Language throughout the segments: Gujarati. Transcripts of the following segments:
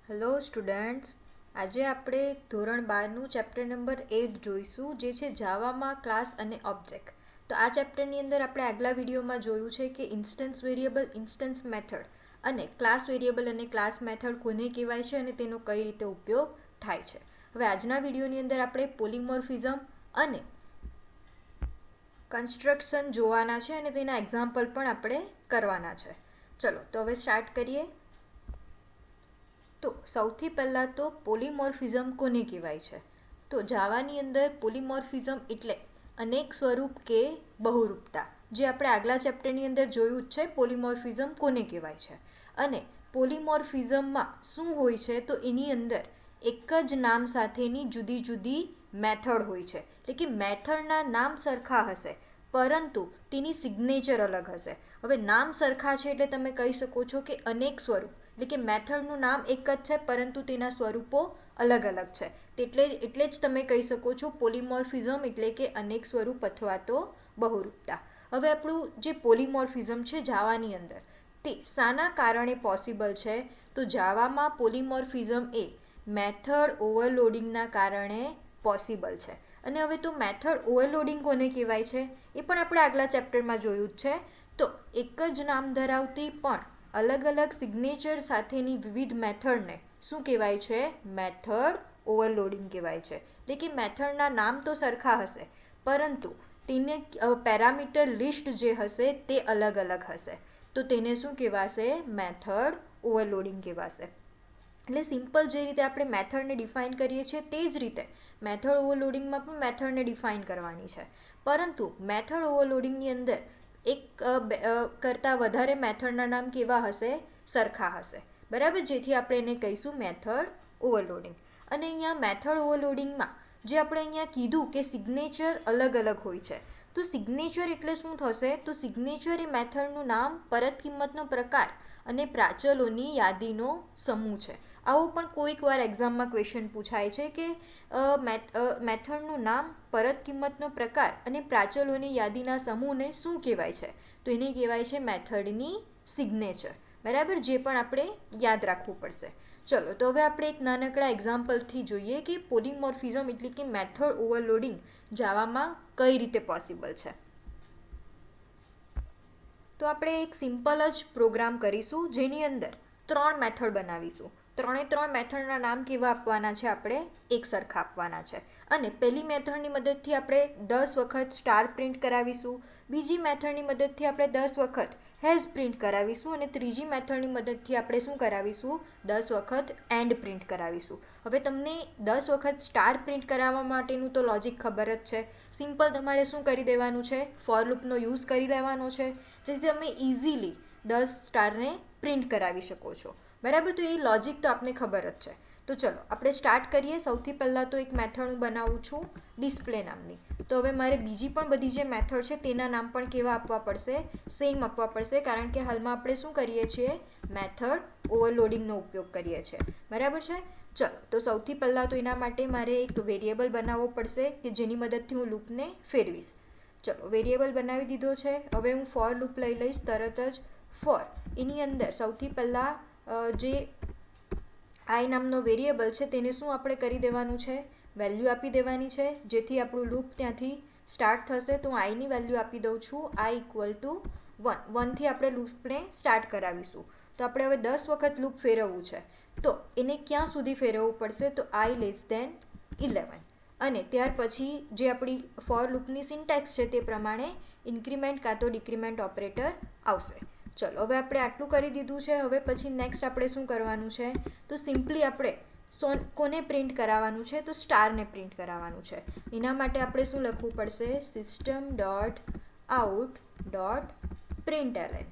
હેલો સ્ટુડન્ટ્સ, આજે આપણે ધોરણ 12નું ચેપ્ટર નંબર 8 જોઈશું, જે છે જાવામાં ક્લાસ અને ઓબ્જેક્ટ. તો આ ચેપ્ટરની અંદર આપણે આગલા વિડીયોમાં જોયું છે કે ઇન્સ્ટન્સ વેરિયેબલ, ઇન્સ્ટન્સ મેથડ અને ક્લાસ વેરિયેબલ અને ક્લાસ મેથડ કોને કહેવાય છે અને તેનો કઈ રીતે ઉપયોગ થાય છે. હવે આજના વિડીયોની અંદર આપણે પોલિમોર્ફિઝમ અને કન્સ્ટ્રક્શન જોવાના છે અને તેના એક્ઝામ્પલ પણ આપણે કરવાના છે. ચલો તો હવે સ્ટાર્ટ કરીએ. તો સૌથી પહેલાં તો પોલિમોર્ફિઝમ કોને કહેવાય છે? તો જાવાની અંદર પોલિમોર્ફિઝમ એટલે અનેક સ્વરૂપ કે બહુરૂપતા, જે આપણે આગલા ચેપ્ટરની અંદર જોયું જ છે પોલિમોર્ફિઝમ કોને કહેવાય છે. અને પોલિમોર્ફિઝમમાં શું હોય છે? તો એની અંદર એક જ નામ સાથેની જુદી જુદી મેથડ હોય છે, એટલે કે મેથડના નામ સરખા હશે પરંતુ તેની સિગ્નેચર અલગ હશે. હવે નામ સરખા છે એટલે તમે કહી શકો છો કે અનેક સ્વરૂપ, એટલે કે મેથડનું નામ એક જ છે પરંતુ તેના સ્વરૂપો અલગ અલગ છે. એટલે જ તમે કહી શકો છો પોલિમોર્ફિઝમ એટલે કે અનેક સ્વરૂપ અથવા તો બહુરૂપતા. હવે આપણું જે પોલિમોર્ફિઝમ છે જાવાની અંદર, તે શાના કારણે પોસિબલ છે? તો જાવામાં પોલિમોર્ફિઝમ એ મેથડ ઓવરલોડિંગના કારણે પોસિબલ છે. અને હવે તો મેથડ ઓવરલોડિંગ કોને કહેવાય છે એ પણ આપણે આગલા ચેપ્ટરમાં જોયું જ છે. તો એક જ નામ ધરાવતી પણ અલગ અલગ સિગ્નેચર સાથેની વિવિધ મેથડને શું કહેવાય છે? મેથડ ઓવરલોડિંગ કહેવાય છે. એટલે કે મેથડના નામ તો સરખા હશે પરંતુ તેને પેરામીટર લિસ્ટ જે હશે તે અલગ અલગ હશે. તો તેને શું કહેવાશે? મેથડ ઓવરલોડિંગ કહેવાશે. એટલે સિમ્પલ જે રીતે આપણે મેથડને ડિફાઇન કરીએ છીએ તે જ રીતે મેથડ ઓવરલોડિંગમાં પણ મેથડને ડિફાઇન કરવાની છે. પરંતુ મેથડ ઓવરલોડિંગની અંદર એક કરતાં વધારે મેથડના નામ કેવા હશે? સરખા હશે. બરાબર, જેથી આપણે એને કહીશું મેથડ ઓવરલોડિંગ. અને અહીંયા મેથડ ઓવરલોડિંગમાં જે આપણે અહીંયા કીધું કે સિગ્નેચર અલગ અલગ હોય છે, તો સિગ્નેચર એટલે શું થશે? તો સિગ્નેચર એ મેથડનું નામ, પરત કિંમતનો પ્રકાર અને પ્રાચલોની યાદીનો સમૂહ છે. આવો પણ કોઈક વાર એક્ઝામમાં ક્વેશ્ચન પૂછાય છે કે મેથડનું નામ, પરત કિંમતનો પ્રકાર અને પ્રાચલોની યાદીના સમૂહને શું કહેવાય છે? તો એને કહેવાય છે મેથડની સિગ્નેચર. બરાબર, જે પણ આપણે યાદ રાખવું પડશે. ચલો તો હવે આપણે એક નાનકડા એક્ઝામ્પલથી જોઈએ કે પોલિમોર્ફિઝમ એટલે કે મેથડ ઓવરલોડિંગ જાવામાં કઈ રીતે પોસિબલ છે. તો આપણે એક સિમ્પલ જ પ્રોગ્રામ કરીશું જેની અંદર 3 મેથડ બનાવીશું. ત્રણ મેથડના નામ કેવા આપવાના છે? આપણે એક સરખા આપવાના છે. અને પહેલી મેથડની મદદથી આપણે 10 વખત સ્ટાર પ્રિન્ટ કરાવીશું, બીજી મેથડની મદદથી આપણે 10 વખત હેઝ પ્રિન્ટ કરાવીશું અને ત્રીજી મેથડની મદદથી આપણે શું કરાવીશું? 10 વખત એન્ડ પ્રિન્ટ કરાવીશું. હવે તમને 10 વખત સ્ટાર પ્રિન્ટ કરાવવા માટેનું તો લોજિક ખબર જ છે. સિમ્પલ તમારે શું કરી દેવાનું છે? ફોર લૂપનો યુઝ કરી લેવાનો છે, જેથી તમે ઇઝીલી 10 સ્ટારને પ્રિન્ટ કરાવી શકો છો. બરાબર, તો એ લોજિક તો આપને ખબર જ છે. તો ચલો આપણે સ્ટાર્ટ કરીએ. સૌથી પહેલાં તો એક મેથડ હું બનાવું છું ડિસ્પ્લે નામની. તો હવે મારે બીજી પણ બધી જે મેથડ છે તેના નામ પણ કેવા આપવા પડશે? સેમ આપવા પડશે, કારણ કે હાલમાં આપણે શું કરીએ છીએ? મેથડ ઓવરલોડિંગનો ઉપયોગ કરીએ છીએ. બરાબર છે. ચલો તો સૌથી પહેલાં તો એના માટે મારે એક વેરિયેબલ બનાવવો પડશે કે જેની મદદથી હું લૂપને ફેરવીશ. ચલો વેરિયેબલ બનાવી દીધો છે. હવે હું ફોર લૂપ લઈ લઈશ તરત જ. ફોર એની અંદર સૌથી પહેલાં જે આઈ નામનો વેરિયેબલ છે તેને શું આપણે કરી દેવાનું છે? વેલ્યુ આપી દેવાની છે, જેથી આપણું લૂપ ત્યાંથી સ્ટાર્ટ થશે. તો હું આઈની વેલ્યુ આપી દઉં છું આઈ ઇક્વલ ટુ 1. 1થી આપણે લૂપને સ્ટાર્ટ કરાવીશું. તો આપણે હવે 10 વખત લૂપ ફેરવવું છે, તો એને ક્યાં સુધી ફેરવવું પડશે? તો આઈ લેસ દેન 11. અને ત્યાર પછી જે આપણી ફોર લૂપની સિન્ટેક્સ છે તે પ્રમાણે ઇન્ક્રીમેન્ટ કાં તો ડિક્રીમેન્ટ ઓપરેટર આવશે. ચલો હવે આપણે આટલું કરી દીધું છે. હવે પછી નેક્સ્ટ આપણે શું કરવાનું છે? તો સિમ્પલી આપણે કોને પ્રિન્ટ કરાવવાનું છે? તો સ્ટારને પ્રિન્ટ કરાવવાનું છે. એના માટે આપણે શું લખવું પડશે? System dot out dot println.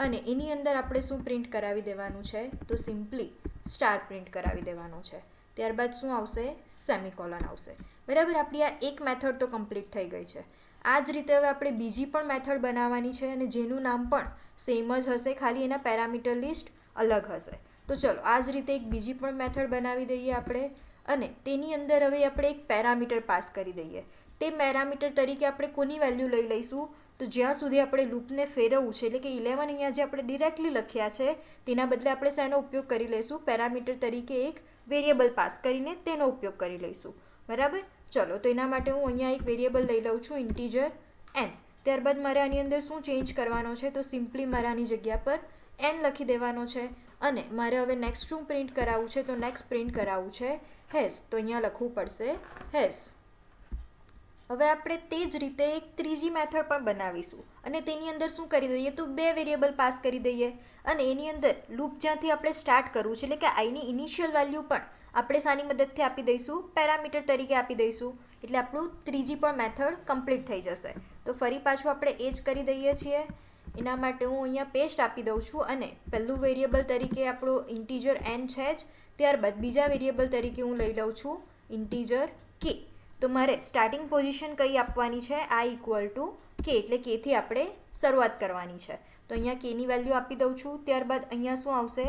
અને એની અંદર આપણે શું પ્રિન્ટ કરાવી દેવાનું છે? તો સિમ્પલી સ્ટાર પ્રિન્ટ કરાવી દેવાનો છે. ત્યારબાદ શું આવશે? સેમિકોલન આવશે. બરાબર, આપણી આ એક મેથડ તો કમ્પ્લીટ થઈ ગઈ છે. આ જ રીતે હવે આપણે બીજી પણ મેથડ બનાવવાની છે અને જેનું નામ પણ સેમ જ હશે, ખાલી એના પેરામીટર લિસ્ટ અલગ હશે. તો ચલો આ જ રીતે એક બીજી પણ મેથડ બનાવી દઈએ આપણે, અને તેની અંદર હવે આપણે એક પેરામીટર પાસ કરી દઈએ. તે પેરામીટર તરીકે આપણે કોની વેલ્યુ લઈ લઈશું? તો જ્યાં સુધી આપણે લૂપને ફેરવવું છે, એટલે કે 11 અહીંયા જે આપણે ડિરેક્ટલી લખ્યા છે તેના બદલે આપણે શેનો ઉપયોગ કરી લઈશું, પેરામીટર તરીકે એક વેરિયેબલ પાસ કરીને તેનો ઉપયોગ કરી લઈશું. બરાબર. ચલો, તો એના માટે હું અહીંયા એક વેરિયેબલ લઈ લઉં છું, ઇન્ટીજર n. ત્યારબાદ મારે આની અંદર શું ચેન્જ કરવાનો છે, તો સિમ્પલી મારે આની જગ્યા પર n લખી દેવાનો છે. અને મારે હવે નેક્સ્ટ શું પ્રિન્ટ કરાવવું છે, તો નેક્સ્ટ પ્રિન્ટ કરાવવું છે હેઝ. તો અહીંયા લખવું પડશે હેઝ. હવે આપણે તે જ રીતે એક ત્રીજી મેથડ પણ બનાવીશું અને તેની અંદર શું કરી દઈએ, તો બે વેરિયેબલ પાસ કરી દઈએ અને એની અંદર લૂપ જ્યાંથી આપણે સ્ટાર્ટ કરવું છે, એટલે કે આઈની ઇનિશિયલ વેલ્યુ પણ આપણે શાની મદદથી આપી દઈશું, પેરામીટર તરીકે આપી દઈશું. એટલે આપણું ત્રીજી પણ મેથડ કમ્પ્લીટ થઈ જશે. તો ફરી પાછું આપણે એ જ કરી દઈએ છીએ. એના માટે હું અહીંયા પેસ્ટ આપી દઉં છું અને પહેલું વેરિયેબલ તરીકે આપણું ઇન્ટીજર n છે જ. ત્યારબાદ બીજા વેરિયેબલ તરીકે હું લઈ લઉં છું ઇન્ટીજર k. તો મારે સ્ટાર્ટિંગ પોઝિશન કઈ આપવાની છે, i ઇક્વલ ટુ k, એટલે kથી આપણે શરૂઆત કરવાની છે. તો અહીંયા kની વેલ્યુ આપી દઉં છું. ત્યારબાદ અહીંયા શું આવશે,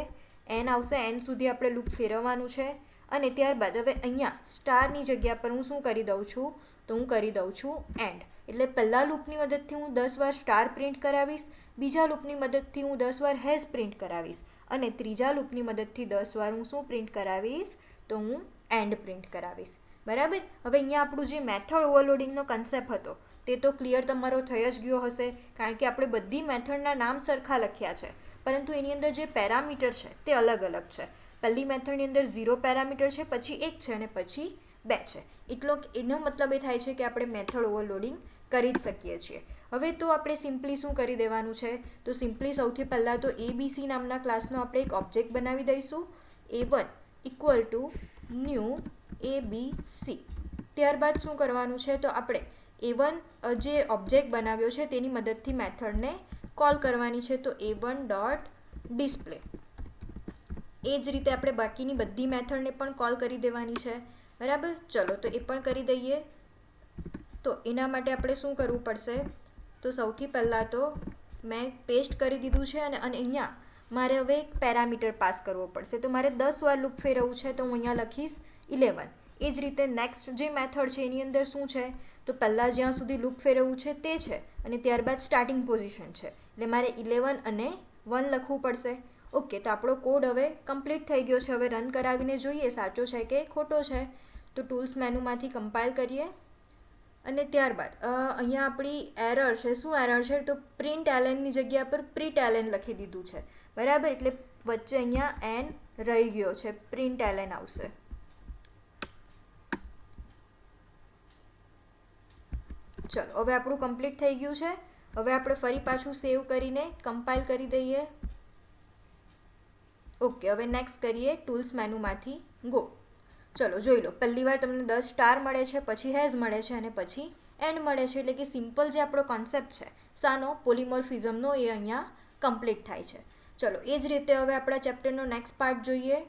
n આવશે. n સુધી આપણે લૂપ ફેરવવાનું છે અને ત્યારબાદ હવે અહીંયા સ્ટારની જગ્યા પર હું શું કરી દઉં છું, તો હું કરી દઉં છું એન્ડ. એટલે પહેલા લૂપની મદદથી હું 10 વાર સ્ટાર પ્રિન્ટ કરાવીશ, બીજા લૂપની મદદથી હું 10 વાર હેઝ પ્રિન્ટ કરાવીશ અને ત્રીજા લૂપની મદદથી 10 વાર હું શું પ્રિન્ટ કરાવીશ, તો હું એન્ડ પ્રિન્ટ કરાવીશ. બરાબર. હવે અહીંયા આપણું જે મેથડ ઓવરલોડિંગનો કન્સેપ્ટ હતો તે તો ક્લિયર તમારો થઈ જ ગયો હશે, કારણ કે આપણે બધી મેથડના નામ સરખા લખ્યા છે, પરંતુ એની અંદર જે પેરામીટર છે તે અલગ અલગ છે. પહેલી મેથડની અંદર 0 પેરામીટર છે, પછી 1 છે અને પછી 2 છે. એનો મતલબ એ થાય છે કે આપણે મેથડ ઓવરલોડિંગ કરી જ શકીએ છીએ. હવે તો આપણે સિમ્પલી શું કરી દેવાનું છે, તો સિમ્પલી સૌથી પહેલાં તો abc નામના ક્લાસનો આપણે એક ઓબ્જેક્ટ બનાવી દઈશું, a1 equal to new abc. ત્યારબાદ શું કરવાનું છે, તો આપણે a1 જે ઓબ્જેક્ટ બનાવ્યો છે તેની મદદથી મેથડને કોલ કરવાની છે, તો a1 ડોટ ડિસ્પ્લે. એ જ રીતે આપણે બાકીની બધી મેથડને પણ કોલ કરી દેવાની છે. બરાબર. ચલો, તો એ પણ કરી દઈએ. તો એના માટે આપણે શું કરવું પડશે, તો સૌથી પહેલાં તો મેં પેસ્ટ કરી દીધું છે અને અહીંયા મારે હવે એક પેરામીટર પાસ કરવો પડશે. તો મારે 10 વાર લૂપ ફેરવવું છે, તો હું અહીંયા લખીશ 11. એ જ રીતે નેક્સ્ટ જે મેથડ છે એની અંદર શું છે, તો પહેલાં જ્યાં સુધી લૂપ ફેરવવું છે તે છે અને ત્યારબાદ સ્ટાર્ટિંગ પોઝિશન છે, એટલે મારે 11 અને 1 લખવું પડશે. ઓકે, તો આપણો કોડ હવે કમ્પ્લીટ થઈ ગયો છે. હવે રન કરાવીને જોઈએ સાચો છે કે ખોટો છે. તો ટૂલ્સ મેનુમાંથી કમ્પાઇલ કરીએ અને ત્યારબાદ અહીંયા આપણી એરર છે. શું એરર છે, તો પ્રિન્ટ એલએનની જગ્યા પર પ્રિન્ટ એલએન લખી દીધું છે. બરાબર. એટલે વચ્ચે અહીંયા એન રહી ગયો છે, પ્રિન્ટ એલએન આવશે. ચલો, હવે આપણું કમ્પ્લીટ થઈ ગયું છે. હવે આપણે ફરી પાછું સેવ કરીને કમ્પાઇલ કરી દઈએ. ઓકે, હવે નેક્સ્ટ કરીએ ટૂલ્સ મેનુમાંથી ગો. ચલો, જોઈ લો. પહેલી વાર તમને 10 સ્ટાર મળે છે, પછી હેઝ મળે છે અને પછી એન્ડ મળે છે. એટલે કે સિમ્પલ જે આપણો કોન્સેપ્ટ છે શાનો, પોલીમોર્ફિઝમનો, એ અહીંયા કમ્પ્લીટ થાય છે. ચલો, એ જ રીતે હવે આપણા ચેપ્ટરનો નેક્સ્ટ પાર્ટ જોઈએ.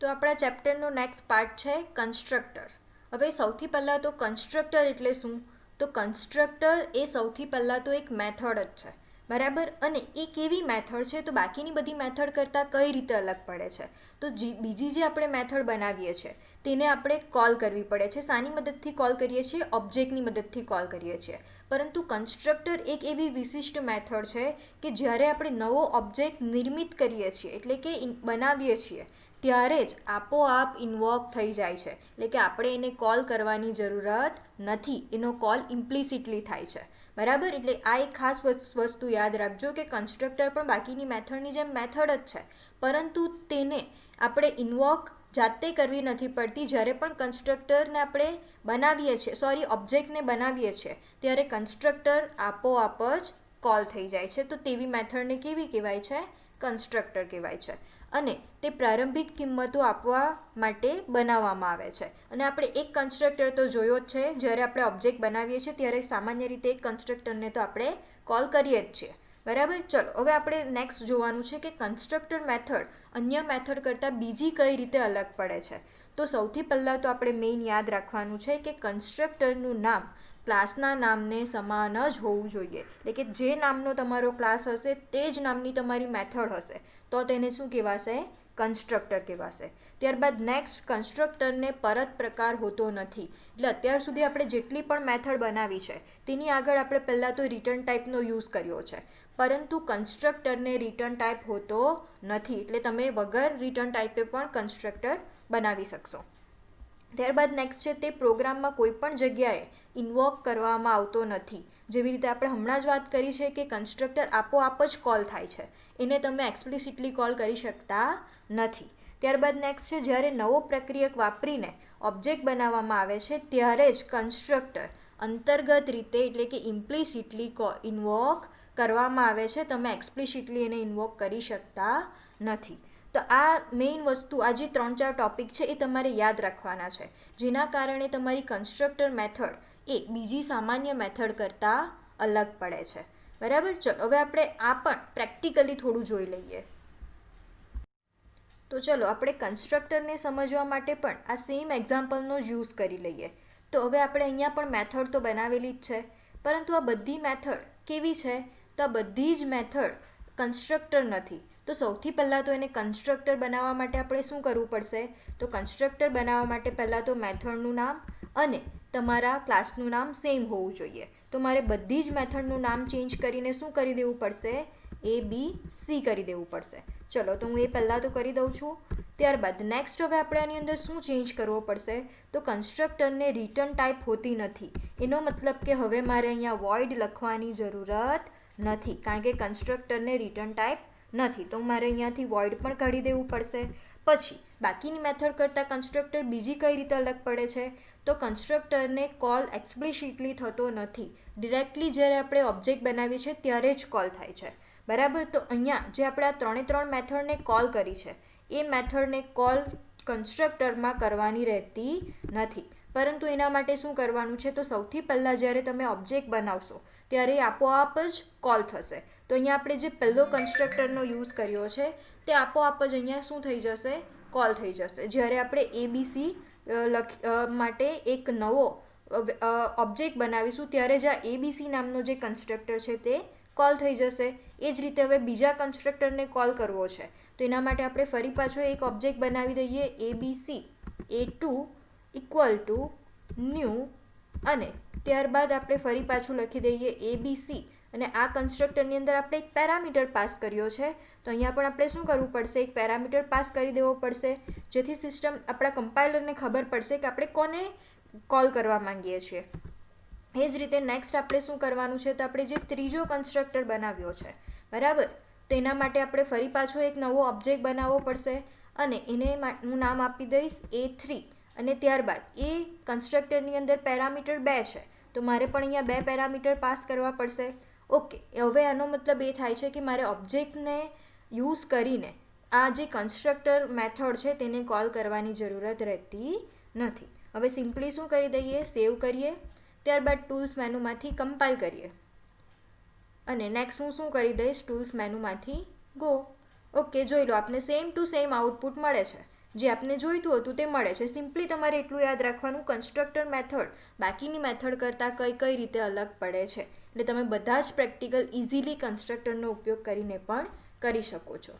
તો આપણા ચેપ્ટરનો નેક્સ્ટ પાર્ટ છે કન્સ્ટ્રક્ટર. હવે સૌથી પહેલાં તો કન્સ્ટ્રક્ટર એટલે શું, તો કન્સ્ટ્રક્ટર એ સૌથી પહેલાં તો એક મેથડ જ છે. બરાબર. અને એ કેવી મેથડ છે, તો બાકીની બધી મેથડ કરતાં કઈ રીતે અલગ પડે છે, તો બીજી જે આપણે મેથડ બનાવીએ છીએ તેને આપણે કોલ કરવી પડે છે. શાની મદદથી કોલ કરીએ છીએ, ઓબ્જેક્ટની મદદથી કોલ કરીએ છીએ. પરંતુ કન્સ્ટ્રક્ટર એક એવી વિશિષ્ટ મેથડ છે કે જ્યારે આપણે નવો ઓબ્જેક્ટ નિર્મિત કરીએ છીએ, એટલે કે બનાવીએ છીએ, ત્યારે જ આપોઆપ ઇન્વોક થઈ જાય છે. એટલે કે આપણે એને કોલ કરવાની જરૂરત નથી, એનો કોલ ઇમ્પ્લિસિટલી થાય છે. બરાબર. એટલે આ એક ખાસ વસ્તુ યાદ રાખજો કે કન્સ્ટ્રક્ટર પણ બાકીની મેથડની જેમ મેથડ જ છે, પરંતુ તેને આપણે ઇન્વોક જાતે કરવી નથી પડતી. જ્યારે પણ કન્સ્ટ્રક્ટરને આપણે બનાવીએ છીએ, ઓબ્જેક્ટને બનાવીએ છીએ, ત્યારે કન્સ્ટ્રક્ટર આપોઆપ જ કોલ થઈ જાય છે. તો તેવી મેથડને કેવી કહેવાય છે, કન્સ્ટ્રક્ટર કહેવાય છે. અને તે પ્રારંભિક કિંમતો આપવા માટે બનાવવામાં આવે છે. અને આપણે એક કન્સ્ટ્રક્ટર તો જોયો જ છે, જ્યારે આપણે ઓબ્જેક્ટ બનાવીએ છીએ ત્યારે સામાન્ય રીતે એક કન્સ્ટ્રક્ટરને તો આપણે કોલ કરીએ જ છીએ. બરાબર. ચલો, હવે આપણે નેક્સ્ટ જોવાનું છે કે કન્સ્ટ્રક્ટર મેથડ અન્ય મેથડ કરતાં બીજી કઈ રીતે અલગ પડે છે. તો સૌથી પહેલાં તો આપણે મેઇન યાદ રાખવાનું છે કે કન્સ્ટ્રક્ટરનું નામ ક્લાસના નામને સમાન જ હોવું જોઈએ, એટલે કે જે નામનો તમારો ક્લાસ હશે તે જ નામની તમારી મેથડ હશે તો તેને શું કહેવાશે? કન્સ્ટ્રક્ટર કહેવાશે. ત્યારબાદ નેક્સ્ટ, કન્સ્ટ્રક્ટરને પરત પ્રકાર હોતો નથી. એટલે અત્યાર સુધી આપણે જેટલી પણ મેથડ બનાવી છે તેની આગળ આપણે પહેલાં તો રિટર્ન ટાઈપનો યુઝ કર્યો છે, પરંતુ કન્સ્ટ્રક્ટરને રિટર્ન ટાઈપ હોતો નથી, એટલે તમે વગર રિટર્ન ટાઈપે પણ કન્સ્ટ્રક્ટર બનાવી શકશો. ત્યારબાદ નેક્સ્ટ છે, તે પ્રોગ્રામમાં કોઈ પણ જગ્યાએ ઇન્વોક કરવામાં આવતો નથી. જેવી રીતે આપણે હમણાં જ વાત કરી છે કે કન્સ્ટ્રક્ટર આપોઆપ જ કોલ થાય છે, એને તમે એક્સપ્લિસિટલી કોલ કરી શકતા નથી. ત્યારબાદ નેક્સ્ટ છે, જ્યારે નવો પ્રક્રિયક વાપરીને ઓબ્જેક્ટ બનાવવામાં આવે છે ત્યારે જ કન્સ્ટ્રક્ટર અંતર્ગત રીતે એટલે કે ઇમ્પ્લિસિટલી ઇન્વોક કરવામાં આવે છે, તમે એક્સપ્લિસિટલી એને ઇન્વોક કરી શકતા નથી. તો આ મેઇન વસ્તુ, આ જે 3-4 ટોપિક છે એ તમારે યાદ રાખવાના છે, જેના કારણે તમારી કન્સ્ટ્રક્ટર મેથડ એ બીજી સામાન્ય મેથડ કરતાં અલગ પડે છે. બરાબર? ચલો હવે આપણે આ પણ પ્રેક્ટિકલી થોડું જોઈ લઈએ. તો ચલો આપણે કન્સ્ટ્રક્ટરને સમજવા માટે પણ આ સેમ એક્ઝામ્પલનો જ યુઝ કરી લઈએ. તો હવે આપણે અહીંયા પણ મેથડ તો બનાવેલી જ છે, પરંતુ આ બધી મેથડ કેવી છે? તો આ બધી જ મેથડ કન્સ્ટ્રક્ટર નથી. તો સૌથી પહેલાં તો એને કન્સ્ટ્રક્ટર બનાવવા માટે આપણે શું કરવું પડશે? તો કન્સ્ટ્રક્ટર બનાવવા માટે પહેલાં તો મેથડનું નામ અને તમારા ક્લાસનું નામ સેમ હોવું જોઈએ. તો મારે બધી જ મેથડનું નામ ચેન્જ કરીને શું કરી દેવું પડશે? ABC કરી દેવું પડશે. ચલો તો હું એ પહેલાં તો કરી દઉં છું. ત્યારબાદ નેક્સ્ટ હવે આપણે આની અંદર શું ચેન્જ કરવો પડશે? તો કન્સ્ટ્રક્ટરને રિટર્ન ટાઈપ હોતી નથી. એનો મતલબ કે હવે મારે અહીંયા વોઇડ લખવાની જરૂરત નથી, કારણ કે કન્સ્ટ્રક્ટરને રિટર્ન ટાઈપ નથી, તો મારે અહીંયાથી વોઇડ પણ કાઢી દેવું પડશે. પછી બાકીની મેથડ કરતાં કન્સ્ટ્રક્ટર બીજી કઈ રીતે અલગ પડે છે? તો કન્સ્ટ્રક્ટરને કોલ એક્સપ્લિસિટલી થતો નથી, ડિરેક્ટલી જ્યારે આપણે ઓબ્જેક્ટ બનાવીએ છીએ ત્યારે જ કોલ થાય છે. બરાબર? તો અહીંયા જે આપણે આ 3 મેથડને કોલ કરી છે એ મેથડને કોલ કન્સ્ટ્રક્ટરમાં કરવાની રહેતી નથી, પરંતુ એના માટે શું કરવાનું છે? તો સૌથી પહેલાં જ્યારે તમે ઓબ્જેક્ટ બનાવશો ત્યારે આપોઆપ જ કોલ થશે. તો અહીંયા આપણે જે પહેલો કન્સ્ટ્રક્ટરનો યુઝ કર્યો છે તે આપોઆપ જ અહીંયા શું થઈ જશે? કોલ થઈ જશે. જ્યારે આપણે ABC માટે એક નવો ઓબ્જેક્ટ બનાવીશું ત્યારે જ આ ABC નામનો જે કન્સ્ટ્રક્ટર છે તે કોલ થઈ જશે. એ જ રીતે હવે બીજા કન્સ્ટ્રક્ટરને કોલ કરવો છે તો એના માટે આપણે ફરી પાછો એક ઓબ્જેક્ટ બનાવી દઈએ, ABC A2 = ન્યૂ, અને ત્યારબાદ આપણે ફરી પાછું લખી દઈએ ABC, અને આ કન્સ્ટ્રક્ટરની અંદર આપણે એક પેરામીટર પાસ કર્યો છે તો અહીંયા પણ આપણે શું કરવું પડશે? એક પેરામીટર પાસ કરી દેવો પડશે, જેથી સિસ્ટમ આપણા કમ્પાઇલરને ખબર પડશે કે આપણે કોને કોલ કરવા માંગીએ છીએ. એ જ રીતે નેક્સ્ટ આપણે શું કરવાનું છે? તો આપણે જે ત્રીજો કન્સ્ટ્રક્ટર બનાવ્યો છે, બરાબર, તો એના માટે આપણે ફરી પાછો એક નવો ઓબ્જેક્ટ બનાવવો પડશે અને એને હું નામ આપી દઈશ A3, અને ત્યારબાદ એ કન્સ્ટ્રક્ટરની અંદર પેરામીટર 2 છે તો મારે પણ અહીંયા 2 પેરામીટર પાસ કરવા પડશે. ઓકે, હવે આનો મતલબ એ થાય છે કે મારે ઓબ્જેક્ટને યુઝ કરીને આ જે કન્સ્ટ્રક્ટર મેથડ છે તેને કોલ કરવાની જરૂરત રહેતી નથી. હવે સિમ્પલી શું કરી દઈએ? સેવ કરીએ, ત્યારબાદ ટૂલ્સ મેનુમાંથી કમ્પાઇલ કરીએ, અને નેક્સ્ટ હું શું કરી દઈશ? ટૂલ્સ મેનુમાંથી ગો. ઓકે, જોઈ લો આપને સેમ ટુ સેમ આઉટપુટ મળે છે, જે આપને જોઈતું હતું તે મળે છે. સિમ્પલી તમારે એટલું યાદ રાખવાનું, કન્સ્ટ્રક્ટર મેથડ બાકીની મેથડ કરતાં કઈ રીતે અલગ પડે છે, એટલે તમે બધા જ પ્રેક્ટિકલ ઇઝીલી કન્સ્ટ્રક્ટરનો ઉપયોગ કરીને પણ કરી શકો છો.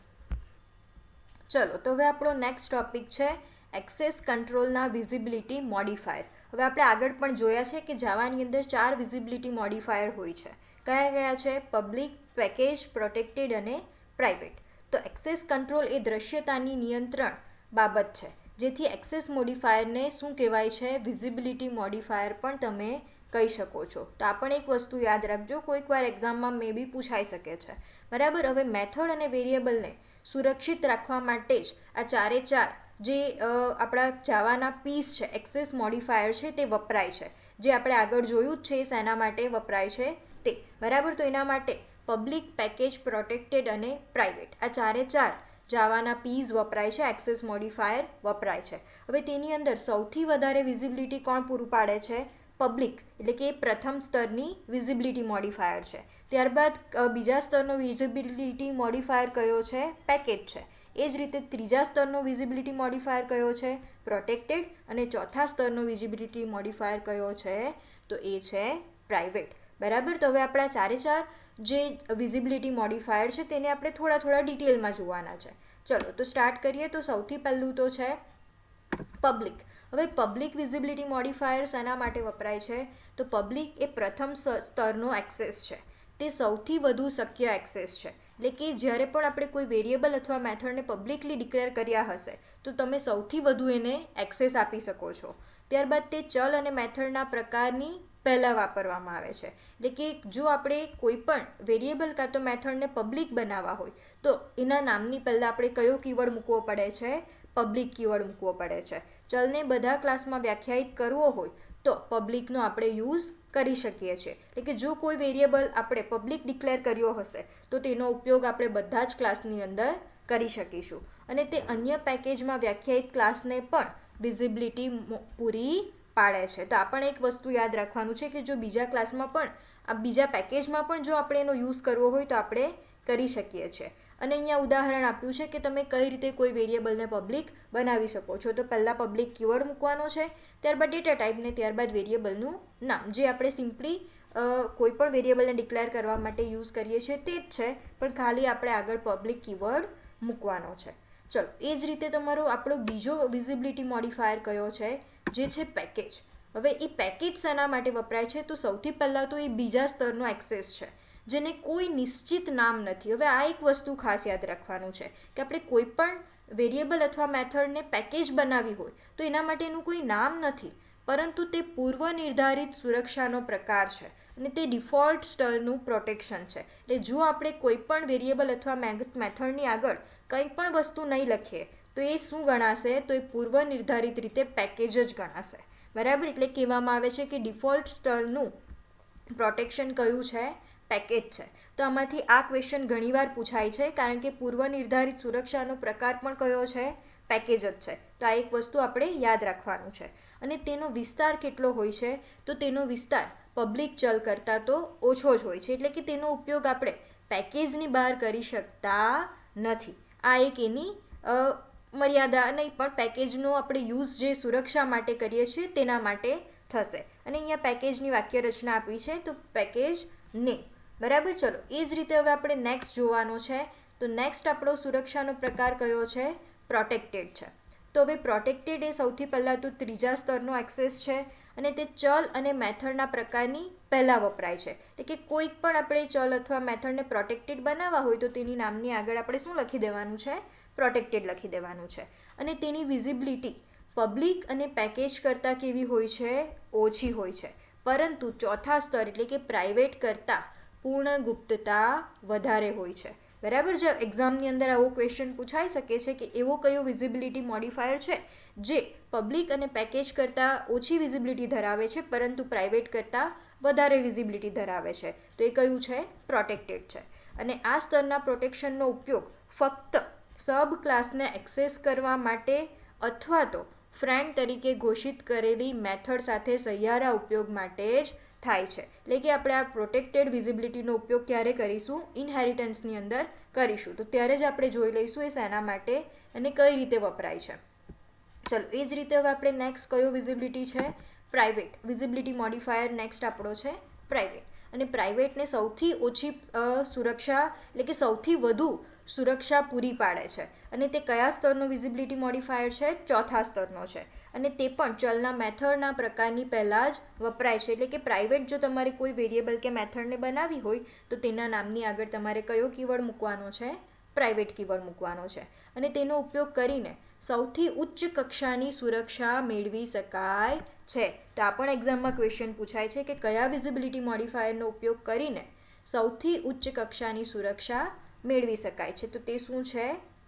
ચલો તો હવે આપણો નેક્સ્ટ ટોપિક છે એક્સેસ કંટ્રોલના વિઝિબિલિટી મોડિફાયર. હવે આપણે આગળ પણ જોયા છે કે જાવાની અંદર 4 વિઝિબિલિટી મોડિફાયર હોય છે. કયા છે? પબ્લિક, પેકેજ, પ્રોટેક્ટેડ અને પ્રાઇવેટ. તો એક્સેસ કંટ્રોલ એ દ્રશ્યતાની નિયંત્રણ બાબત છે, જેથી એક્સેસ મોડિફાયરને શું કહેવાય છે? વિઝિબિલિટી મોડિફાયર પણ તમે કહી શકો છો. તો આ પણ એક વસ્તુ યાદ રાખજો, કોઈક વાર એક્ઝામમાં મે બી પૂછાઈ શકે છે. બરાબર? હવે મેથડ અને વેરિયેબલને સુરક્ષિત રાખવા માટે જ આ 4 જે આપણા જાવાના પીસ છે, એક્સેસ મોડિફાયર છે તે વપરાય છે, જે આપણે આગળ જોયું જ છે શેના માટે વપરાય છે તે. બરાબર? તો એના માટે પબ્લિક, પેકેજ, પ્રોટેક્ટેડ અને પ્રાઇવેટ આ 4 જાવાના પીસ વપરાય છે, એક્સેસ મોડિફાયર વપરાય છે. હવે તેની અંદર સૌથી વધારે વિઝિબિલિટી કોણ પૂરું પાડે છે? પબ્લિક, એટલે કે પ્રથમ સ્તરની વિઝિબિલિટી મોડિફાયર છે. ત્યારબાદ બીજા સ્તરનો વિઝિબિલિટી મોડિફાયર કયો છે? પેકેજ છે. એ જ રીતે ત્રીજા સ્તરનો વિઝિબિલિટી મોડિફાયર કયો છે? પ્રોટેક્ટેડ, અને ચોથા સ્તરનો વિઝિબિલિટી મોડિફાયર કયો છે? તો એ છે પ્રાઇવેટ. બરાબર. તો હવે આપણા ચારે ચાર જે વિઝિબિલિટી મોડિફાયર છે તેને આપણે થોડા થોડા ડિટેલમાં જોવાના છે. ચલો તો સ્ટાર્ટ કરીએ. તો સૌથી પહેલું તો છે પબ્લિક. હવે પબ્લિક વિઝિબિલિટી મોડિફાયર શેના માટે વપરાય છે? તો પબ્લિક એ પ્રથમ સ્તરનો એક્સેસ છે, તે સૌથી વધુ શક્ય એક્સેસ છે. એટલે કે જ્યારે પણ આપણે કોઈ વેરિયેબલ અથવા મેથડને પબ્લિકલી ડિક્લેર કર્યા હશે તો તમે સૌથી વધુ એને એક્સેસ આપી શકો છો. ત્યારબાદ તે ચલ અને મેથડના પ્રકારની પહેલાં વાપરવામાં આવે છે. એટલે કે જો આપણે કોઈ પણ વેરિયેબલ કાં તો મેથડને પબ્લિક બનાવવા હોય તો એના નામની પહેલાં આપણે કયો કીવર્ડ મૂકવો પડે છે? પબ્લિક કીવર્ડ મૂકવો પડે છે. ચલને બધા ક્લાસમાં વ્યાખ્યાયિત કરવો હોય તો પબ્લિકનો આપણે યુઝ કરી શકીએ છીએ. એટલે કે જો કોઈ વેરિયેબલ આપણે પબ્લિક ડિક્લેર કર્યો હશે તો તેનો ઉપયોગ આપણે બધા જ ક્લાસની અંદર કરી શકીશું. અને તે અન્ય પેકેજમાં વ્યાખ્યાયિત ક્લાસને પણ વિઝિબિલિટી પૂરી પાડે છે. તો આ પણ એક વસ્તુ યાદ રાખવાનું છે કે જો બીજા ક્લાસમાં પણ બીજા પેકેજમાં પણ જો આપણે એનો યુઝ કરવો હોય તો આપણે કરી શકીએ છીએ. અને અહીંયા ઉદાહરણ આપ્યું છે કે તમે કઈ રીતે કોઈ વેરિયેબલને પબ્લિક બનાવી શકો છો. તો પહેલાં પબ્લિક કીવર્ડ મૂકવાનો છે, ત્યારબાદ ડેટા ટાઈપને, ત્યારબાદ વેરિયેબલનું નામ, જે આપણે સિમ્પલી કોઈ પણ વેરિયેબલને ડિક્લેર કરવા માટે યુઝ કરીએ છીએ તે જ છે, પણ ખાલી આપણે આગળ પબ્લિક કીવર્ડ મૂકવાનો છે. ચલો એ જ રીતે તમારો આપણો બીજો વિઝિબિલિટી મોડિફાયર કયો છે? જે છે પેકેજ. હવે એ પેકેજ શેના માટે વપરાય છે? તો સૌથી પહેલાં તો એ બીજા સ્તરનો એક્સેસ છે જેને કોઈ નિશ્ચિત નામ નથી. હવે આ એક વસ્તુ ખાસ યાદ રાખવાનું છે કે આપણે કોઈ પણ વેરિયેબલ અથવા મેથડને પેકેજ બનાવી હોય તો એના માટેનું કોઈ નામ નથી, પરંતુ તે પૂર્વ નિર્ધારિત સુરક્ષાનો પ્રકાર છે અને તે ડિફોલ્ટ સ્તરનું પ્રોટેક્શન છે. એટલે જો આપણે કોઈ પણ વેરિયેબલ અથવા મેથડની આગળ કંઈ પણ વસ્તુ નહીં લખીએ તો એ શું ગણાશે? તો એ પૂર્વ નિર્ધારિત રીતે પેકેજ જ ગણાશે. બરાબર. એટલે કહેવામાં આવે છે કે ડિફોલ્ટ સ્તરનું પ્રોટેક્શન કયું છે? પેકેજ છે. તો આમાંથી આ ક્વેશ્ચન ઘણીવાર પૂછાય છે કારણ કે પૂર્વ નિર્ધારિત સુરક્ષાનો પ્રકાર પણ કયો છે? પેકેજ જ છે. તો આ એક વસ્તુ આપણે યાદ રાખવાનું છે. અને તેનો વિસ્તાર કેટલો હોય છે? તો તેનો વિસ્તાર પબ્લિક ચલ કરતાં તો ઓછો જ હોય છે. એટલે કે તેનો ઉપયોગ આપણે પેકેજની બહાર કરી શકતા નથી. આ એક એની મર્યાદા નહીં, પણ પેકેજનો આપણે યુઝ જે સુરક્ષા માટે કરીએ છીએ તેના માટે થશે. અને અહીંયા પેકેજની વાક્ય રચના આપી છે તો પેકેજ નેમ. બરાબર. ચલો એ જ રીતે હવે આપણે નેક્સ્ટ જોવાનો છે. તો નેક્સ્ટ આપણો સુરક્ષાનો પ્રકાર કયો છે? પ્રોટેક્ટેડ છે. તો હવે પ્રોટેક્ટેડ એ સૌથી પહેલાં તો ત્રીજા સ્તરનો એક્સેસ છે અને તે ચલ અને મેથડના પ્રકારની પહેલાં વપરાય છે. એટલે કે કોઈક પણ આપણે ચલ અથવા મેથડને પ્રોટેક્ટેડ બનાવવા હોય તો તેની નામની આગળ આપણે શું લખી દેવાનું છે? પ્રોટેક્ટેડ લખી દેવાનું છે. અને તેની વિઝિબિલિટી પબ્લિક અને પેકેજ કરતાં કેવી હોય છે? ઓછી હોય છે. પરંતુ ચોથા સ્તર એટલે કે પ્રાઇવેટ કરતાં પૂર્ણ ગુપ્તતા વધારે હોય છે. બરાબર. જો એક્ઝામની અંદર આવો ક્વેશ્ચન પૂછાઈ શકે છે કે એવો કયો વિઝિબિલિટી મોડિફાયર છે જે પબ્લિક અને પેકેજ કરતાં ઓછી વિઝિબિલિટી ધરાવે છે પરંતુ પ્રાઇવેટ કરતાં વધારે વિઝિબિલિટી ધરાવે છે? તો એ કયું છે? પ્રોટેક્ટેડ છે. અને આ સ્તરના પ્રોટેક્શનનો ઉપયોગ ફક્ત સબ ક્લાસને એક્સેસ કરવા માટે અથવા તો ફ્રેન્ડ તરીકે ઘોષિત કરેલી મેથડ સાથે સહિયારા ઉપયોગ માટે જ થાય છે. એટલે કે આપણે આ પ્રોટેક્ટેડ વિઝિબિલિટીનો ઉપયોગ ક્યારે કરીશું? ઇનહેરિટન્સની અંદર કરીશું. તો ત્યારે જ આપણે જોઈ લઈશું એ શેના માટે અને કઈ રીતે વપરાય છે. ચલો એ જ રીતે હવે આપણે નેક્સ્ટ કયો વિઝિબિલિટી છે? પ્રાઇવેટ વિઝિબિલિટી મોડિફાયર નેક્સ્ટ આપણો છે પ્રાઇવેટ. અને પ્રાઇવેટને સૌથી ઓછી સુરક્ષા એટલે કે સૌથી વધુ સુરક્ષા પૂરી પાડે છે. અને તે કયા સ્તરનો વિઝિબિલિટી મોડિફાયર છે? ચોથા સ્તરનો છે. અને તે પણ ચલના મેથડના પ્રકારની પહેલાં જ વપરાય છે. એટલે કે પ્રાઇવેટ જો તમારે કોઈ વેરિયેબલ કે મેથડને બનાવવી હોય તો તેના નામની આગળ તમારે કયો કીવર્ડ મૂકવાનો છે? પ્રાઇવેટ કીવર્ડ મૂકવાનો છે. અને તેનો ઉપયોગ કરીને સૌથી ઉચ્ચ કક્ષાની સુરક્ષા મેળવી શકાય છે. તો આ પણ એક્ઝામમાં ક્વેશ્ચન પૂછાય છે કે કયા વિઝિબિલિટી મોડિફાયરનો ઉપયોગ કરીને સૌથી ઉચ્ચ કક્ષાની સુરક્ષા મેળવી શકાય છે? તો તે શું છે?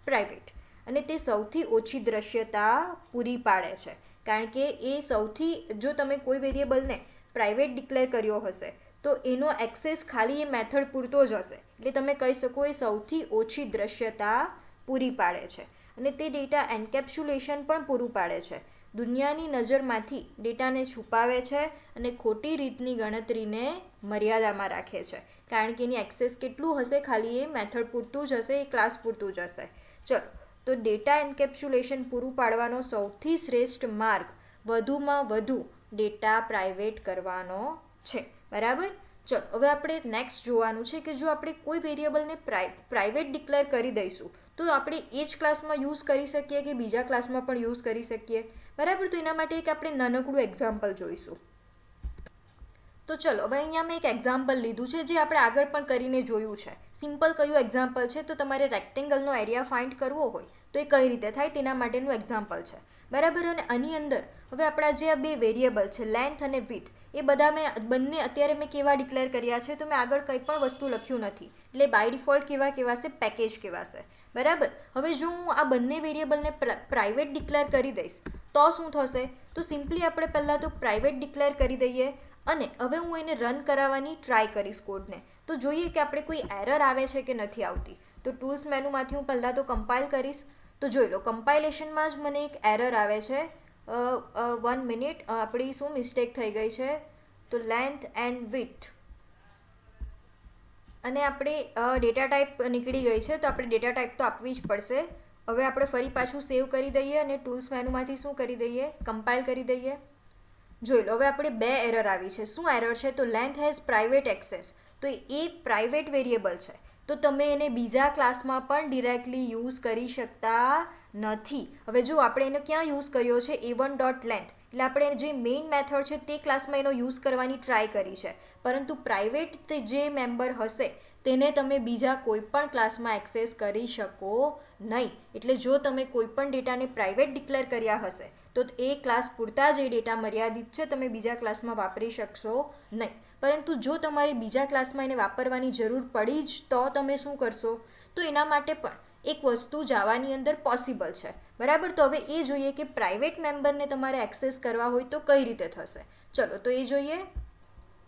પ્રાઇવેટ. અને તે સૌથી ઓછી દ્રશ્યતા પૂરી પાડે છે કારણ કે એ સૌથી જો તમે કોઈ વેરિયેબલને પ્રાઇવેટ ડિક્લેર કર્યો હશે તો એનો એક્સેસ ખાલી એ મેથડ પૂરતો જ હશે. એટલે તમે કહી શકો એ સૌથી ઓછી દ્રશ્યતા પૂરી પાડે છે. અને તે ડેટા એન્કેપ્સ્યુલેશન પણ પૂરું પાડે છે. દુનિયાની નજરમાંથી ડેટાને છુપાવે છે અને ખોટી રીતની ગણતરીને મર્યાદામાં રાખે છે કારણ કે એની એક્સેસ કેટલું હશે? ખાલી એ મેથડ પૂરતું જ હશે, એ ક્લાસ પૂરતું જ હશે. ચલો તો ડેટા એન્કેપ્સ્યુલેશન પૂરું પાડવાનો સૌથી શ્રેષ્ઠ માર્ગ વધુમાં વધુ ડેટા પ્રાઇવેટ કરવાનો છે. બરાબર. ચલો હવે આપણે નેક્સ્ટ જોવાનું છે કે જો આપણે કોઈ વેરિયેબલને પ્રાઇવેટ ડિક્લેર કરી દઈશું તો આપણે એ જ ક્લાસમાં યુઝ કરી શકીએ કે બીજા ક્લાસમાં પણ યુઝ કરી શકીએ. બરાબર. તો એના માટે એક આપણે નાનકડું એક્ઝામ્પલ જોઈશું. તો ચલો હવે અહીંયા મેં એક એક્ઝામ્પલ લીધું છે જે આપણે આગળ પણ કરીને જોયું છે. સિમ્પલ કયું એક્ઝામ્પલ છે તો તમારે રેક્ટેંગલનો એરિયા ફાઇન્ડ કરવો હોય તો એ કઈ રીતે થાય તેના માટેનું એક્ઝામ્પલ છે. બરાબર. અને આની અંદર હવે આપણા જે આ બે વેરિયેબલ છે લેન્થ અને વિડ્થ એ બંને અત્યારે મેં કેવા ડિક્લેર કર્યા છે તો મેં આગળ કંઈ પણ વસ્તુ લખ્યું નથી એટલે બાય ડિફોલ્ટ કેવા કહેવાશે પેકેજ કહેવાશે. બરાબર. હવે જો હું આ બંને વેરિયેબલને પ્રાઇવેટ ડિક્લેર કરી દઈશ તો શું થશે તો સિમ્પલી આપણે પહેલાં તો પ્રાઇવેટ ડિક્લેર કરી દઈએ અને હવે હું એને રન કરાવવાની ટ્રાય કરીશ કોડને તો જોઈએ કે આપણે કોઈ એરર આવે છે કે નથી આવતી. તો ટૂલ્સ મેનુમાંથી હું પહેલાં તો કમ્પાઇલ કરીશ તો જોઈ લો કમ્પાઇલેશનમાં જ મને એક એરર આવે છે. 1 મિનિટ આપણી શું મિસ્ટેક થઈ ગઈ છે તો લેન્થ એન્ડ વિડ્થ અને આપણે ડેટા ટાઈપ નીકળી ગઈ છે તો આપણે ડેટા ટાઈપ તો આપવી જ પડશે. હવે આપણે ફરી પાછું સેવ કરી દઈએ અને ટૂલ્સ મેનુમાંથી શું કરી દઈએ કમ્પાઇલ કરી દઈએ. જોઈ લો હવે આપણે બે એરર આવી છે. શું એરર છે તો લેન્થ હેઝ પ્રાઇવેટ એક્સેસ તો એ પ્રાઇવેટ વેરિયેબલ છે તો તમે એને બીજા ક્લાસમાં પણ ડિરેક્ટલી યુઝ કરી શકતા નથી. હવે જો આપણે એને ક્યાં યુઝ કર્યો છે a1 ડોટ લેન્થ એટલે આપણે જે મેઇન મેથડ છે તે ક્લાસમાં એનો યુઝ કરવાની ટ્રાય કરી છે પરંતુ પ્રાઇવેટ જે મેમ્બર હશે તેને તમે બીજા કોઈ પણ ક્લાસમાં એક્સેસ કરી શકો નહીં. એટલે જો તમે કોઈ પણ ડેટાને પ્રાઇવેટ ડિક્લેર કર્યા હશે તો એ ક્લાસ પૂરતા જ એ ડેટા મર્યાદિત છે તમે બીજા ક્લાસમાં વાપરી શકશો નહીં. પરંતુ જો તમારે બીજા ક્લાસમાં એને વાપરવાની જરૂર પડી જ તો તમે શું કરશો તો એના માટે પણ એક વસ્તુ જાવાની અંદર પોસિબલ છે. બરાબર. તો હવે એ જોઈએ કે પ્રાઇવેટ મેમ્બરને તમારે એક્સેસ કરવા હોય તો કઈ રીતે થશે. ચલો તો એ જોઈએ.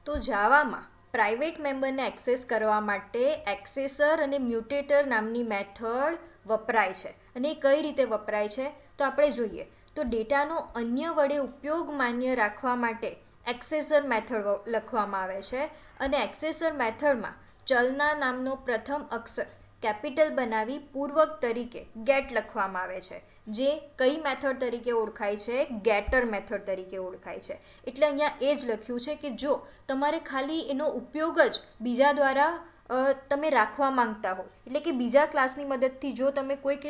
તો જાવામાં પ્રાઇવેટ મેમ્બરને એક્સેસ કરવા માટે એક્સેસર અને મ્યુટેટર નામની મેથડ વપરાય છે. અને એ કઈ રીતે વપરાય છે તો આપણે જોઈએ તો ડેટાનો અન્ય વડે ઉપયોગ માન્ય રાખવા માટે એક્સેસર મેથડ લખવામાં આવે છે અને એક્સેસર મેથડમાં ચલના નામનો પ્રથમ અક્ષર કેપિટલ બનાવી પૂર્વક તરીકે ગેટ લખવામાં આવે છે જે કઈ મેથડ તરીકે ઓળખાય છે ગેટર મેથડ તરીકે ઓળખાય છે. એટલે અહીંયા એ જ લખ્યું છે કે જો તમારે ખાલી એનો ઉપયોગ જ બીજા દ્વારા તમે રાખવા માંગતા હો એટલે કે બીજા ક્લાસની મદદથી જો તમે કોઈક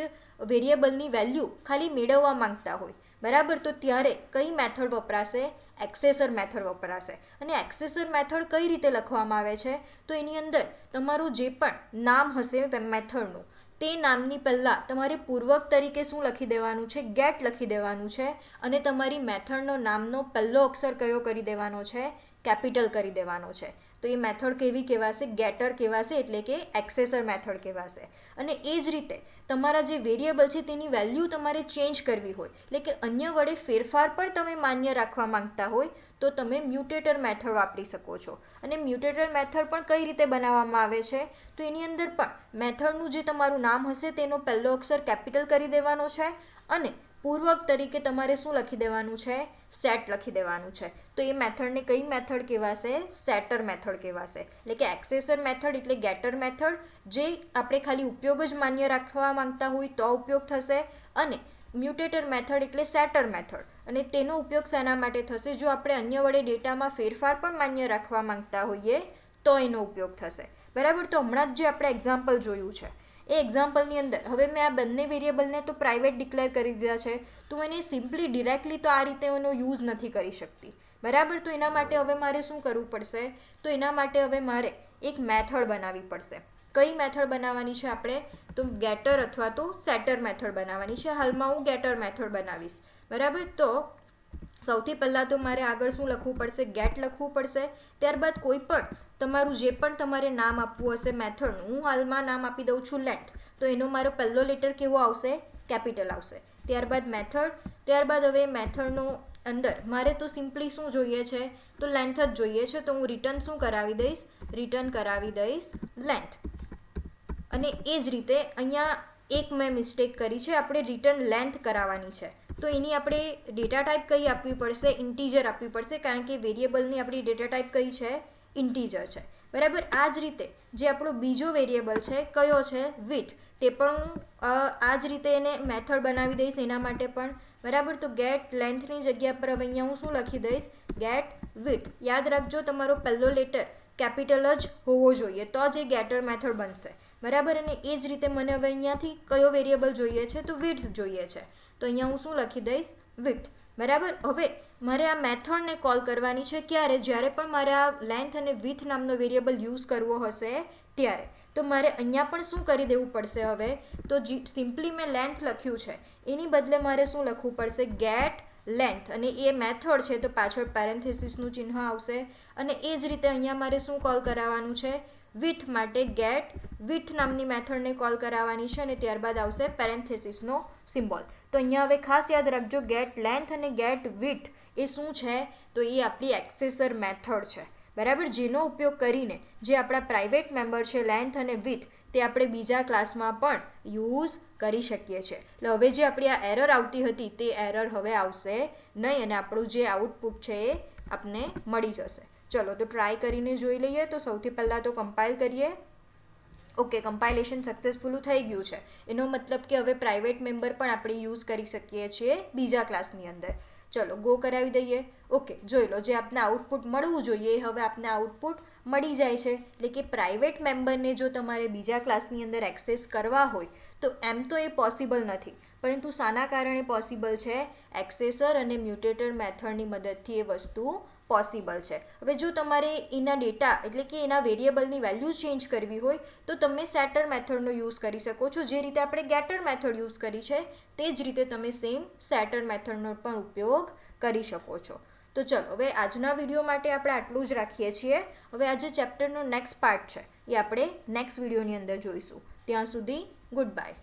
વેરિયેબલની વેલ્યુ ખાલી મેળવવા માંગતા હોય બરાબર તો ત્યારે કઈ મેથડ વપરાશે એક્સેસર મેથડ વપરાશે. અને એક્સેસર મેથડ કઈ રીતે લખવામાં આવે છે તો એની અંદર તમારું જે પણ નામ હશે મેથડનું તે નામની પહેલાં તમારે પૂર્વક તરીકે શું લખી દેવાનું છે ગેટ લખી દેવાનું છે અને તમારી મેથડનો નામનો પહેલો અક્ષર કયો કરી દેવાનો છે કેપિટલ કરી દેવાનો છે. તો એ મેથડ કેવી કહેવાશે ગેટર કહેવાશે એટલે કે એક્સેસર મેથડ કહેવાશે. અને એ જ રીતે તમારા જે વેરિયેબલ છે તેની વેલ્યુ તમારે ચેન્જ કરવી હોય એટલે કે અન્ય વડે ફેરફાર પણ તમે માન્ય રાખવા માંગતા હોય તો તમે મ્યુટેટર મેથડ વાપરી શકો છો. અને મ્યુટેટર મેથડ પણ કઈ રીતે બનાવવામાં આવે છે તો એની અંદર પણ મેથડનું જે તમારું નામ હશે તેનો પહેલો અક્ષર કેપિટલ કરી દેવાનો છે અને પૂર્વક તરીકે તમારે શું લખી દેવાનું છે સેટ લખી દેવાનું છે. તો એ મેથડને કઈ મેથડ કહેવાશે સેટર મેથડ કહેવાશે. એટલે કે એક્સેસર મેથડ એટલે ગેટર મેથડ જે આપણે ખાલી ઉપયોગ જ માન્ય રાખવા માંગતા હોય તો ઉપયોગ થશે અને મ્યુટેટર મેથડ એટલે સેટર મેથડ અને તેનો ઉપયોગ શેના માટે થશે જો આપણે અન્ય વડે ડેટામાં ફેરફાર પણ માન્ય રાખવા માંગતા હોઈએ તો એનો ઉપયોગ થશે. બરાબર. તો હમણાં જ જે આપણે એક્ઝામ્પલ જોયું છે એ એક્ઝામ્પલની અંદર હવે મેં આ બંને વેરિયેબલને તો પ્રાઇવેટ ડિક્લેર કરી દીધા છે તો એને સિમ્પલી ડિરેક્ટલી તો આ રીતે એનો યુઝ નથી કરી શકતી. બરાબર. તો એના માટે હવે મારે શું કરવું પડશે તો એના માટે હવે મારે એક મેથડ બનાવવી પડશે. કઈ મેથડ બનાવવાની છે આપણે તો ગેટર અથવા તો સેટર મેથડ બનાવવાની છે. હાલમાં હું ગેટર મેથડ બનાવીશ. બરાબર. તો સૌથી પહેલાં તો મારે આગળ શું લખવું પડશે ગેટ લખવું પડશે. ત્યારબાદ કોઈ પણ તમારું જે પણ તમારે નામ આપવું હશે મેથડનું હું હાલમાં નામ આપી દઉં છું લેન્થ તો એનો મારો પહેલો લેટર કેવો આવશે કેપિટલ આવશે. ત્યારબાદ મેથડ ત્યારબાદ હવે મેથડનો અંદર મારે તો સિમ્પલી શું જોઈએ છે તો લેન્થ જ જોઈએ છે તો હું રિટર્ન શું કરાવી દઈશ રિટર્ન કરાવી દઈશ લેન્થ. અને એ જ રીતે અહીંયા એક મેં મિસ્ટેક કરી છે આપણે રિટર્ન લેન્થ કરાવવાની છે તો એની આપણે ડેટા ટાઈપ કઈ આપવી પડશે ઇન્ટીજર આપવી પડશે કારણ કે વેરિયેબલની આપણી ડેટા ટાઈપ કઈ છે ઇન્ટીજર છે. બરાબર. આ જ રીતે જે આપણો બીજો વેરિયેબલ છે કયો છે વિથ તે પણ હું આ જ રીતે એને મેથડ બનાવી દઈશ એના માટે પણ. બરાબર. તો ગેટ લેન્થની જગ્યા પર હવે અહીંયા હું શું લખી દઈશ ગેટ વિથ. યાદ રાખજો તમારો પહેલો લેટર કેપિટલ જ હોવો જોઈએ તો જ એ ગેટર મેથડ બનશે, બરાબર. અને એ જ રીતે મને હવે અહીંયાથી કયો વેરિયેબલ જોઈએ છે તો વિડ્થ જોઈએ છે, તો અહીંયા હું શું લખી દઈશ વિડ્થ, બરાબર. હવે મારે આ મેથડને કોલ કરવાની છે ક્યારે, જ્યારે પણ મારે આ લેન્થ અને વિથ નામનો વેરિયેબલ યુઝ કરવો હશે ત્યારે. તો મારે અહીંયા પણ શું કરી દેવું પડશે હવે, તો સિમ્પલી મેં લેન્થ લખ્યું છે એની બદલે મારે શું લખવું પડશે, ગેટ લેન્થ, અને એ મેથડ છે તો પાછળ પેરેન્થેસિસનું ચિહ્ન આવશે. અને એ જ રીતે અહીંયા મારે શું કોલ કરાવવાનું છે, વિથ માટે ગેટ વિથ નામની મેથડને કોલ કરાવવાની છે અને ત્યારબાદ આવશે પેરેન્થેસિસનો સિમ્બોલ. તો અહીંયા હવે ખાસ યાદ રાખજો ગેટ લેન્થ અને ગેટ વિથ એ શું છે, તો એ આપણી એક્સેસર મેથડ છે, બરાબર. જેનો ઉપયોગ કરીને જે આપણા પ્રાઇવેટ મેમ્બર છે લેન્થ અને વિથ તે આપણે બીજા ક્લાસમાં પણ યુઝ કરી શકીએ છીએ. એટલે હવે જે આપણી આ એરર આવતી હતી તે એરર હવે આવશે નહીં અને આપણું જે આઉટપુટ છે એ આપને મળી જશે. ચલો તો ટ્રાય કરીને જોઈ લઈએ. તો સૌથી પહેલાં તો કમ્પાઇલ કરીએ. ઓકે, કમ્પાઇલેશન સક્સેસફુલ થઈ ગયું છે, એનો મતલબ કે હવે પ્રાઇવેટ મેમ્બર પણ આપણે યુઝ કરી શકીએ છીએ બીજા ક્લાસની અંદર. ચલો ગો કરાવી દઈએ. ઓકે, જોઈ લો જે આપને આઉટપુટ મળવું જોઈએ હવે આપને આઉટપુટ મળી જાય છે. એટલે કે પ્રાઇવેટ મેમ્બરને જો તમારે બીજા ક્લાસની અંદર એક્સેસ કરવા હોય તો એમ તો એ પોસિબલ નથી, પરંતુ શાના કારણે પોસિબલ છે, એક્સેસર અને મ્યુટેટર મેથડની મદદથી એ વસ્તુ પોસિબલ છે. હવે જો તમારે એના ડેટા એટલે કે એના વેરિયેબલની વેલ્યુ ચેન્જ કરવી હોય તો તમે સેટર મેથડનો યુઝ કરી શકો છો. જે રીતે આપણે ગેટર મેથડ યુઝ કરી છે તે જ રીતે તમે સેમ સેટર મેથડનો પણ ઉપયોગ કરી શકો છો. તો ચલો હવે આજના વિડીયો માટે આપણે આટલું જ રાખીએ છીએ. હવે આજે ચેપ્ટરનો નેક્સ્ટ પાર્ટ છે એ આપણે નેક્સ્ટ વિડીયોની અંદર જોઈશું. ત્યાં સુધી ગુડ બાય.